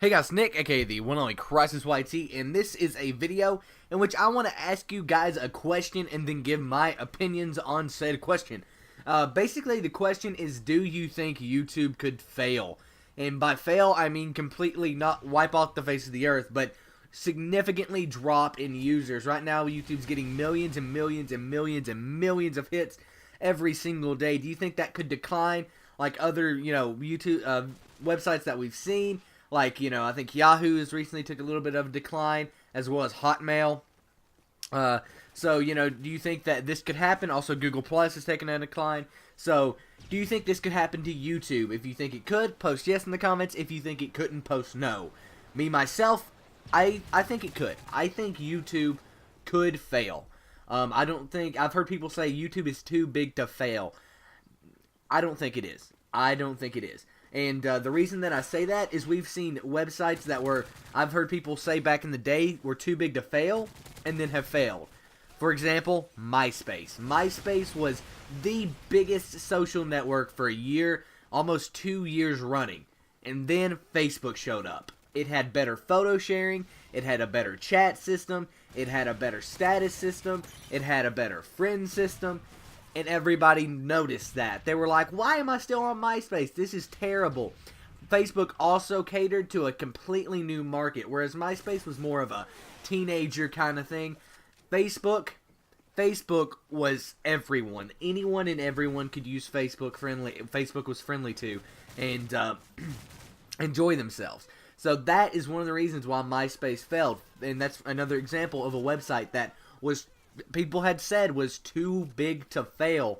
Hey guys, Nick, aka the one and only Crisis YT, and this is a video in which I want to ask you guys a question and then give my opinions on said question. Basically, the question is, do you think YouTube could fail? And by fail, I mean completely not wipe off the face of the earth, but significantly drop in users. Right now, YouTube's getting millions and millions and millions and millions of hits every single day. Do you think that could decline like other, YouTube websites that we've seen? Like, I think Yahoo has recently took a little bit of a decline, as well as Hotmail. So, do you think that this could happen? Also, Google Plus has taken a decline. So, do you think this could happen to YouTube? If you think it could, post yes in the comments. If you think it couldn't, post no. Me, myself, I think it could. I think YouTube could fail. I don't think, I've heard people say YouTube is too big to fail. I don't think it is. I don't think it is. And the reason that I say that is we've seen websites that were, I've heard people say back in the day, were too big to fail, and then have failed. For example, MySpace. MySpace was the biggest social network for a year, almost 2 years running. And then Facebook showed up. It had better photo sharing, it had a better chat system, it had a better status system, it had a better friend system. And everybody noticed that. They were like, why am I still on MySpace? This is terrible. Facebook also catered to a completely new market, whereas MySpace was more of a teenager kind of thing. Facebook was everyone. Anyone and everyone could use Facebook. Facebook was friendly to and enjoy themselves. So that is one of the reasons why MySpace failed. And that's another example of a website that was, people had said was too big to fail,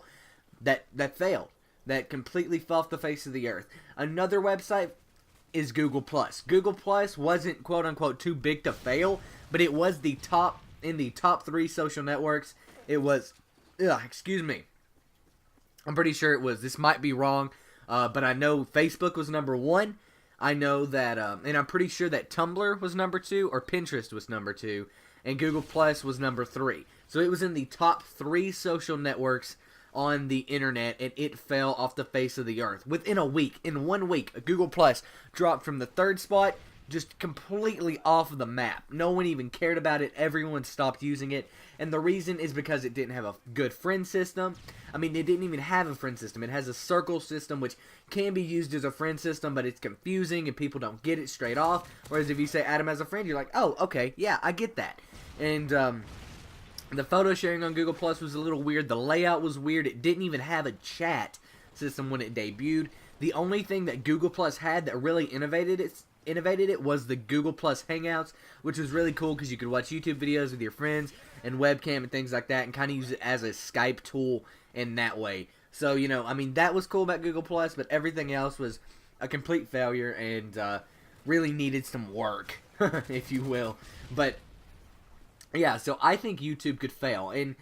that failed, that completely fell off the face of the earth. Another website is Google Plus. Google Plus wasn't quote unquote too big to fail, but it was in the top 3 social networks. It was, excuse me, I'm pretty sure it was. This might be wrong, but I know Facebook was number 1. I know that, and I'm pretty sure that Tumblr was number 2, or Pinterest was number 2. And Google Plus was number 3. So it was in the top 3 social networks on the internet, and it fell off the face of the earth. Within a week, in 1 week, Google Plus dropped from the 3rd spot, just completely off of the map. No one even cared about it. Everyone stopped using it. And the reason is because it didn't have a good friend system. I mean, it didn't even have a friend system. It has a circle system, which can be used as a friend system, but it's confusing, and people don't get it straight off. Whereas if you say Adam as a friend, you're like, oh, okay, yeah, I get that. And the photo sharing on Google Plus was a little weird. The layout was weird. It didn't even have a chat system when it debuted. The only thing that Google Plus had that really innovated it was the Google Plus Hangouts, which was really cool because you could watch YouTube videos with your friends and webcam and things like that, and kind of use it as a Skype tool in that way. So, I mean, that was cool about Google Plus, but everything else was a complete failure and really needed some work, if you will. But yeah, so I think YouTube could fail, and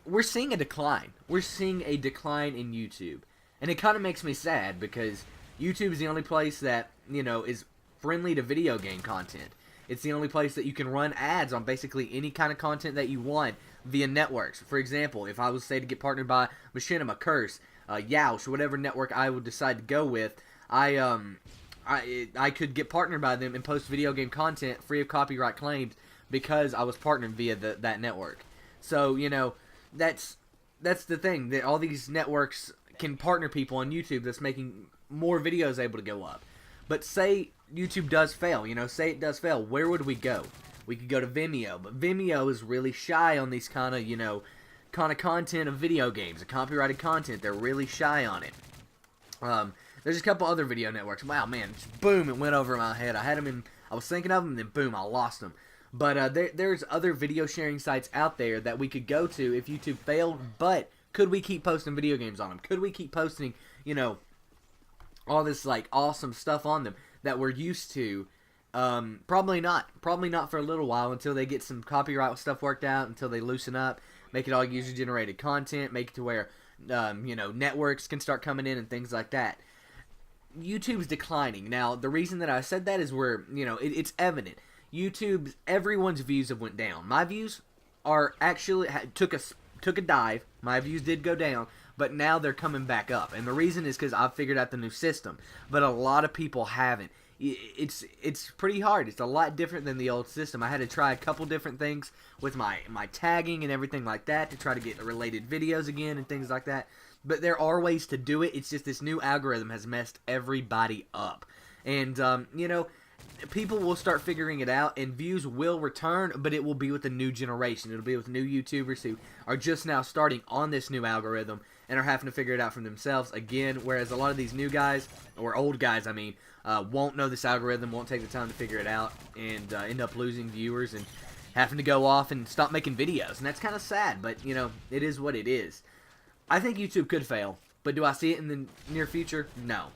we're seeing a decline. We're seeing a decline in YouTube, and it kind of makes me sad because YouTube is the only place that, is friendly to video game content. It's the only place that you can run ads on basically any kind of content that you want via networks. For example, if I was, say, to get partnered by Machinima, Curse, Yoush, whatever network I would decide to go with, I could get partnered by them and post video game content free of copyright claims because I was partnered via that network. So, that's the thing. That all these networks can partner people on YouTube that's making more videos able to go up. But say YouTube does fail, say it does fail, where would we go? We could go to Vimeo, but Vimeo is really shy on these kind of content of video games, the copyrighted content. They're really shy on it. There's a couple other video networks. Wow, man, just boom, it went over my head. I was thinking of them, and then boom, I lost them. But there's other video sharing sites out there that we could go to if YouTube failed, but could we keep posting video games on them? Could we keep posting, all this, awesome stuff on them that we're used to? Probably not. Probably not for a little while until they get some copyright stuff worked out, until they loosen up, make it all user-generated content, make it to where, networks can start coming in and things like that. YouTube's declining. Now, the reason that I said that is where, it's evident. Everyone's views have went down. My views are actually, took a dive. My views did go down, but now they're coming back up. And the reason is because I've figured out the new system. But a lot of people haven't. it's pretty hard. It's a lot different than the old system. I had to try a couple different things with my tagging and everything like that to try to get related videos again and things like that. But there are ways to do it. It's just this new algorithm has messed everybody up. And, you know, people will start figuring it out, and views will return, but it will be with the new generation. It'll be with new YouTubers who are just now starting on this new algorithm and are having to figure it out for themselves again, whereas a lot of these new guys, or old guys, I mean, won't know this algorithm, won't take the time to figure it out, and end up losing viewers and having to go off and stop making videos. And that's kind of sad, but, you know, it is what it is. I think YouTube could fail, but do I see it in the near future? No.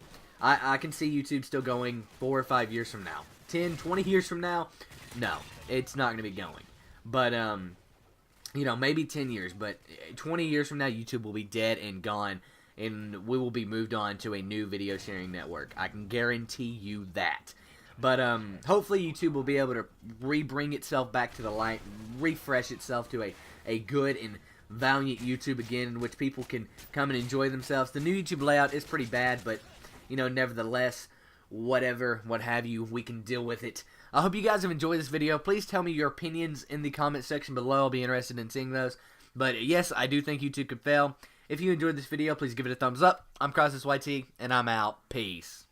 I can see YouTube still going 4 or 5 years from now. 10, 20 years from now? No, it's not going to be going. But, you know, maybe 10 years, but 20 years from now, YouTube will be dead and gone, and we will be moved on to a new video sharing network. I can guarantee you that. But hopefully YouTube will be able to re-bring itself back to the light, refresh itself to a good and valiant YouTube again, in which people can come and enjoy themselves. The new YouTube layout is pretty bad, but, you know, nevertheless, whatever, what have you, we can deal with it. I hope you guys have enjoyed this video. Please tell me your opinions in the comment section below. I'll be interested in seeing those. But yes, I do think YouTube could fail. If you enjoyed this video, please give it a thumbs up. I'm CrossesYT, and I'm out. Peace.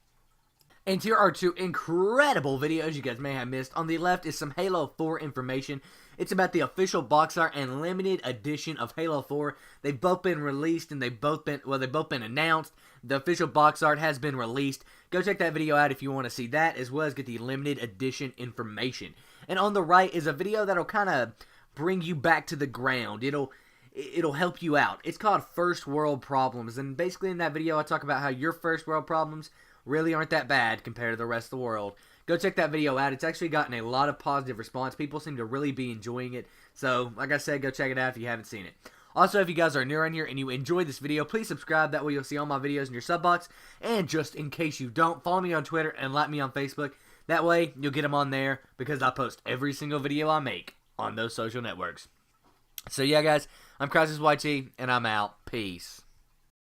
And here are 2 incredible videos you guys may have missed. On the left is some Halo 4 information. It's about the official box art and limited edition of Halo 4. They've both been released, and they've both been announced. The official box art has been released. Go check that video out if you want to see that, as well as get the limited edition information. And on the right is a video that'll kind of bring you back to the ground. It'll help you out. It's called First World Problems, and basically in that video I talk about how your first world problems really aren't that bad compared to the rest of the world. Go check that video out. It's actually gotten a lot of positive response. People seem to really be enjoying it. So, like I said, go check it out if you haven't seen it. Also, if you guys are new around here and you enjoyed this video, please subscribe. That way you'll see all my videos in your sub box. And just in case you don't, follow me on Twitter and like me on Facebook. That way, you'll get them on there because I post every single video I make on those social networks. So, yeah, guys, I'm CrossesYT, and I'm out. Peace.